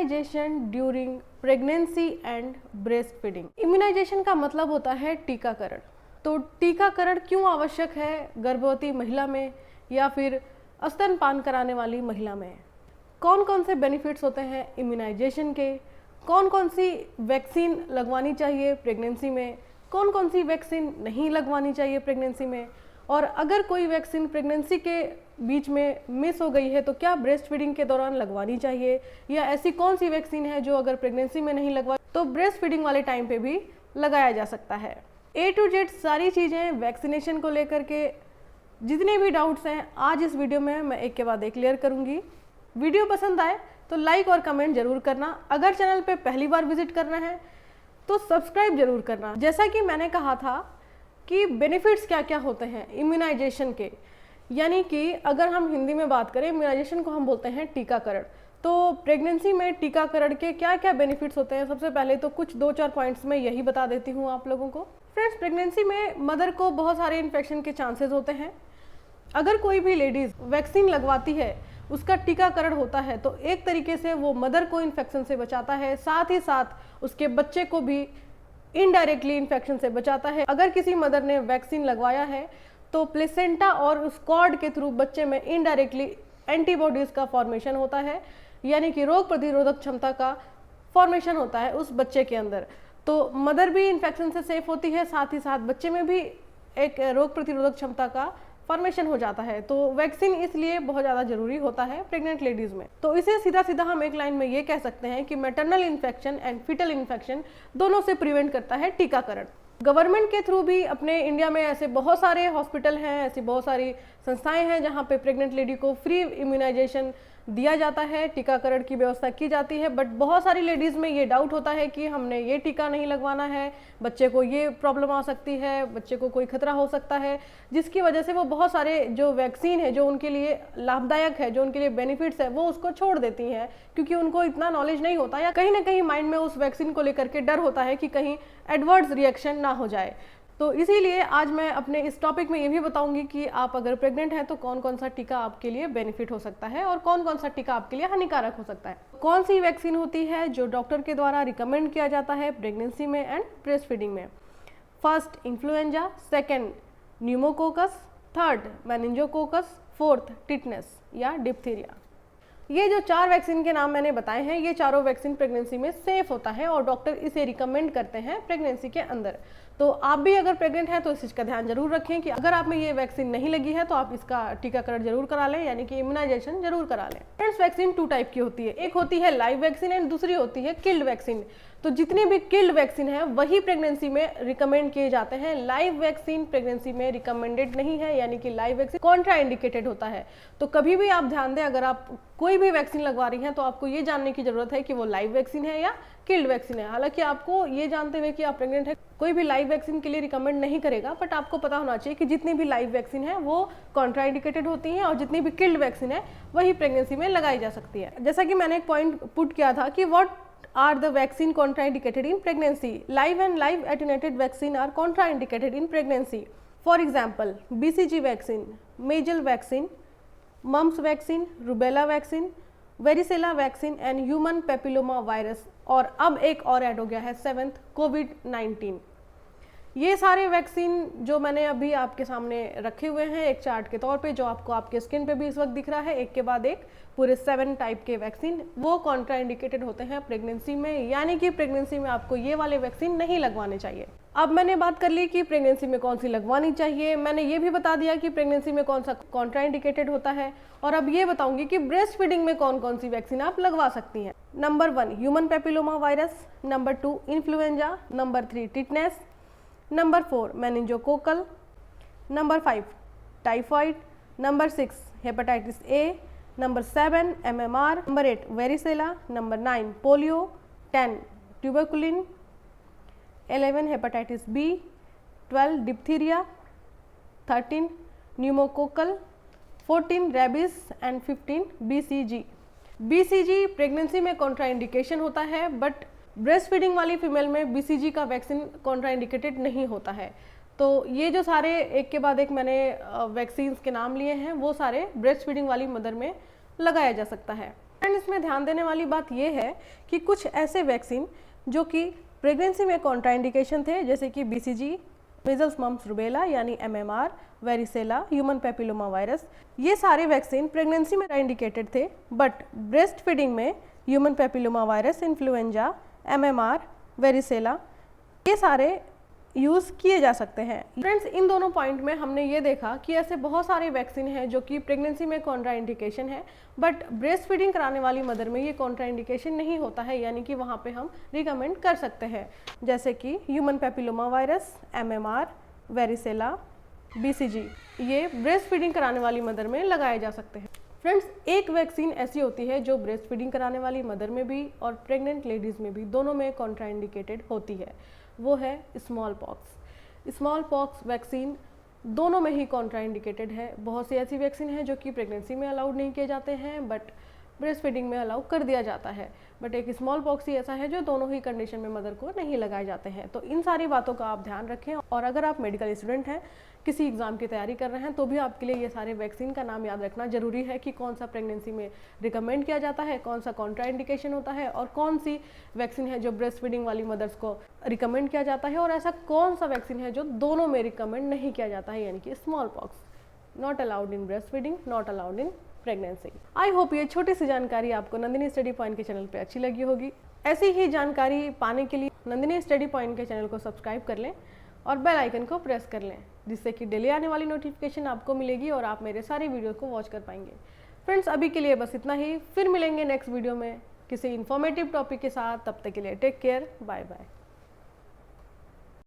Immunisation during pregnancy and breast feeding. Immunization का मतलब होता है टीकाकरण। तो टीकाकरण क्यों आवश्यक है गर्भवती महिला में या फिर स्तनपान कराने वाली महिला में? कौन कौन से बेनिफिट्स होते हैं इम्यूनाइजेशन के? कौन कौन सी वैक्सीन लगवानी चाहिए प्रेगनेंसी में? कौन कौन सी वैक्सीन नहीं लगवानी चाहिए प्रेगनेंसी में? और अगर कोई वैक्सीन प्रेगनेंसी के बीच में मिस हो गई है तो क्या ब्रेस्ट फीडिंग के दौरान लगवानी चाहिए? या ऐसी कौन सी वैक्सीन है जो अगर प्रेगनेंसी में नहीं लगवा तो ब्रेस्ट फीडिंग वाले टाइम पे भी लगाया जा सकता है? A to Z सारी चीज़ें वैक्सीनेशन को लेकर के जितने भी डाउट्स हैं आज इस वीडियो में मैं एक के बाद एक क्लियर करूँगी। वीडियो पसंद आए तो लाइक और कमेंट जरूर करना। अगर चैनल पे पहली बार विजिट करना है तो सब्सक्राइब जरूर करना। जैसा कि मैंने कहा था कि बेनिफिट्स क्या क्या होते हैं इम्यूनाइजेशन के, यानी कि अगर हम हिंदी में बात करें इम्यूनाइजेशन को हम बोलते हैं टीकाकरण। तो प्रेगनेंसी में टीकाकरण के क्या क्या बेनिफिट्स होते हैं, सबसे पहले तो कुछ 2-4 पॉइंट्स में यही बता देती हूँ आप लोगों को। फ्रेंड्स, प्रेगनेंसी में मदर को बहुत सारे इन्फेक्शन के चांसेस होते हैं। अगर कोई भी लेडीज़ वैक्सीन लगवाती है, उसका टीकाकरण होता है, तो एक तरीके से वो मदर को इन्फेक्शन से बचाता है, साथ ही साथ उसके बच्चे को भी इनडायरेक्टली इन्फेक्शन से बचाता है। अगर किसी मदर ने वैक्सीन लगवाया है तो प्लेसेंटा और उस कॉर्ड के थ्रू बच्चे में इनडायरेक्टली एंटीबॉडीज़ का फॉर्मेशन होता है, यानी कि रोग प्रतिरोधक क्षमता का फॉर्मेशन होता है उस बच्चे के अंदर। तो मदर भी इन्फेक्शन से सेफ होती है, साथ ही साथ बच्चे में भी एक रोग प्रतिरोधक क्षमता का फॉर्मेशन हो जाता है। तो वैक्सीन इसलिए बहुत ज़्यादा जरूरी होता है प्रेग्नेंट लेडीज़ में। तो इसे सीधा सीधा हम एक लाइन में ये कह सकते हैं कि maternal infection and fetal infection दोनों से प्रिवेंट करता है टीकाकरण। गवर्नमेंट के थ्रू भी अपने इंडिया में ऐसे बहुत सारे हॉस्पिटल हैं, ऐसी बहुत सारी संस्थाएं हैं जहां पे प्रेग्नेंट लेडी को फ्री इम्यूनाइजेशन दिया जाता है, टीकाकरण की व्यवस्था की जाती है। बट बहुत सारी लेडीज़ में ये डाउट होता है कि हमने ये टीका नहीं लगवाना है, बच्चे को ये प्रॉब्लम आ सकती है, बच्चे को कोई खतरा हो सकता है, जिसकी वजह से वो बहुत सारे जो वैक्सीन है जो उनके लिए लाभदायक है, जो उनके लिए बेनिफिट्स है, वो उसको छोड़ देती हैं क्योंकि उनको इतना नॉलेज नहीं होता या कहीं ना कहीं माइंड में उस वैक्सीन को लेकर के डर होता है कि कहीं एडवर्स रिएक्शन ना हो जाए। तो इसीलिए आज मैं अपने इस टॉपिक में ये भी बताऊंगी कि आप अगर प्रेग्नेंट हैं तो कौन कौन सा टीका आपके लिए बेनिफिट हो सकता है और कौन कौन सा टीका आपके लिए हानिकारक हो सकता है। कौन सी वैक्सीन होती है जो डॉक्टर के द्वारा रिकमेंड किया जाता है प्रेगनेंसी में एंड ब्रेस्ट फीडिंग में? First influenza, second pneumococcus, third meningococcus, fourth tetanus या डिप्थीरिया। ये जो 4 वैक्सीन के नाम मैंने बताए हैं, ये चारों वैक्सीन प्रेगनेंसी में सेफ होता है और डॉक्टर इसे रिकमेंड करते हैं प्रेगनेंसी के अंदर। तो आप भी अगर प्रेग्नेंट हैं तो इस चीज़ का ध्यान जरूर रखें कि अगर आप में ये वैक्सीन नहीं लगी है तो आप इसका टीकाकरण जरूर करा लें, यानी कि इम्यूनाइजेशन जरूर करा लें। फ्रेंड्स, वैक्सीन 2 टाइप की होती है, एक होती है लाइव वैक्सीन एंड दूसरी होती है किल्ड वैक्सीन। तो जितनी भी किल्ड वैक्सीन है वही प्रेगनेंसी में रिकमेंड किए जाते हैं। लाइव वैक्सीन प्रेगनेंसी में रिकमेंडेड नहीं है, यानी कि लाइव वैक्सीन कॉन्ट्रा इंडिकेटेड होता है। तो कभी भी आप ध्यान दें, अगर आप कोई भी वैक्सीन लगवा रही हैं तो आपको ये जानने की जरूरत है कि वो लाइव वैक्सीन है या किल्ड वैक्सीन है। हालांकि आपको ये जानते हुए कि आप प्रेग्नेंट है कोई भी लाइव वैक्सीन के लिए रिकमेंड नहीं करेगा, बट आपको पता होना चाहिए कि जितनी भी लाइव वैक्सीन है वो कॉन्ट्रा इंडिकेटेड होती हैं और जितनी भी किल्ड वैक्सीन है वही प्रेगनेंसी में लगाई जा सकती है। जैसा कि मैंने एक पॉइंट पुट किया था कि what are the vaccine contraindicated in pregnancy? Live and live attenuated vaccine are contraindicated in pregnancy. For example, BCG vaccine, measles vaccine, mumps vaccine, rubella vaccine, varicella vaccine and human papilloma virus। और अब एक और add हो गया है 7th COVID-19। ये सारे vaccine जो मैंने अभी आपके सामने रखे हुए हैं एक चार्ट के तौर पे, जो आपको आपके स्क्रीन पे भी इस वक्त दिख रहा है, एक के बाद एक पूरे 7 टाइप के वैक्सीन, वो कॉन्ट्रा इंडिकेटेड होते हैं प्रेगनेंसी में, यानी कि प्रेगनेंसी में आपको ये वाले वैक्सीन नहीं लगवाने चाहिए। अब मैंने बात कर ली कि प्रेगनेंसी में कौन सी लगवानी चाहिए, मैंने ये भी बता दिया कि प्रेगनेंसी में कौन सा कॉन्ट्रा इंडिकेटेड होता है, और अब ये बताऊंगी कि ब्रेस्ट फीडिंग में कौन कौन सी वैक्सीन आप लगवा सकती हैं। Number 1 human papilloma virus, number 2 influenza, number 3 tetanus, number 4 meningococcal, number 5 typhoid, number 6 hepatitis A, number 7 MMR, number 8 varicella, number 9 polio, 10 tuberculin, 11 hepatitis B, 12 diphtheria, 13 pneumococcal, 14 rabies and 15 BCG। BCG pregnancy में contraindication होता है, but breast feeding वाली female में BCG का vaccine contraindicated नहीं होता है। तो ये जो सारे एक के बाद एक मैंने वैक्सीन्स के नाम लिए हैं वो सारे ब्रेस्ट फीडिंग वाली मदर में लगाया जा सकता है। फ्रेंड्स, इसमें ध्यान देने वाली बात यह है कि कुछ ऐसे वैक्सीन जो कि प्रेगनेंसी में कॉन्ट्राइंडिकेशन थे, जैसे कि बीसीजी, मीजल्स मम्प्स रूबेला यानी MMR, varicella, human papilloma virus, ये सारे वैक्सीन प्रेगनेंसी में इंडिकेटेड थे, बट ब्रेस्ट फीडिंग में human papilloma virus, influenza, MMR, varicella ये सारे यूज़ किए जा सकते हैं। फ्रेंड्स, इन दोनों पॉइंट में हमने ये देखा कि ऐसे बहुत सारे वैक्सीन हैं जो कि प्रेगनेंसी में कॉन्ट्राइंडिकेशन है, बट ब्रेस्ट फीडिंग कराने वाली मदर में ये कॉन्ट्राइंडिकेशन नहीं होता है, यानी कि वहाँ पे हम रिकमेंड कर सकते हैं, जैसे कि human papilloma virus, MMR, varicella, BCG, ये ब्रेस्ट फीडिंग कराने वाली मदर में लगाए जा सकते हैं। फ्रेंड्स, एक वैक्सीन ऐसी होती है जो ब्रेस्ट फीडिंग कराने वाली मदर में भी और प्रेग्नेंट लेडीज़ में भी दोनों में कॉन्ट्राइंडिकेटेड होती है, वो है small pox. Small pox vaccine दोनों में ही कॉन्ट्राइंडिकेटेड है। बहुत सी ऐसी वैक्सीन हैं जो कि प्रेगनेंसी में अलाउड नहीं किए जाते हैं, बट ब्रेस्ट फीडिंग में अलाउ कर दिया जाता है, बट एक स्मॉल पॉक्स ही ऐसा है जो दोनों ही कंडीशन में मदर को नहीं लगाए जाते हैं। तो इन सारी बातों का आप ध्यान रखें, और अगर आप मेडिकल स्टूडेंट हैं, किसी एग्जाम की तैयारी कर रहे हैं, तो भी आपके लिए ये सारे वैक्सीन का नाम याद रखना जरूरी है कि कौन सा प्रेगनेंसी में रिकमेंड किया जाता है, कौन सा कॉन्ट्राइंडिकेशन होता है, और कौन सी वैक्सीन है जो ब्रेस्ट फीडिंग वाली मदर्स को रिकमेंड किया जाता है, और ऐसा कौन सा वैक्सीन है जो दोनों में रिकमेंड नहीं किया जाता है, यानी कि small pox not allowed in breast feeding, not allowed in pregnancy. I hope ये छोटी सी जानकारी आपको नंदिनी स्टडी पॉइंट के चैनल पे अच्छी लगी होगी। ऐसी ही जानकारी पाने के लिए नंदिनी स्टडी पॉइंट के चैनल को सब्सक्राइब कर लें और बेल आइकन को प्रेस कर लें, जिससे कि डेली आने वाली नोटिफिकेशन आपको मिलेगी और आप मेरे सारे वीडियो को वॉच कर पाएंगे। फ्रेंड्स, अभी के लिए बस इतना ही, फिर मिलेंगे नेक्स्ट वीडियो में किसी इन्फॉर्मेटिव टॉपिक के साथ। तब तक के लिए टेक केयर, बाय बाय।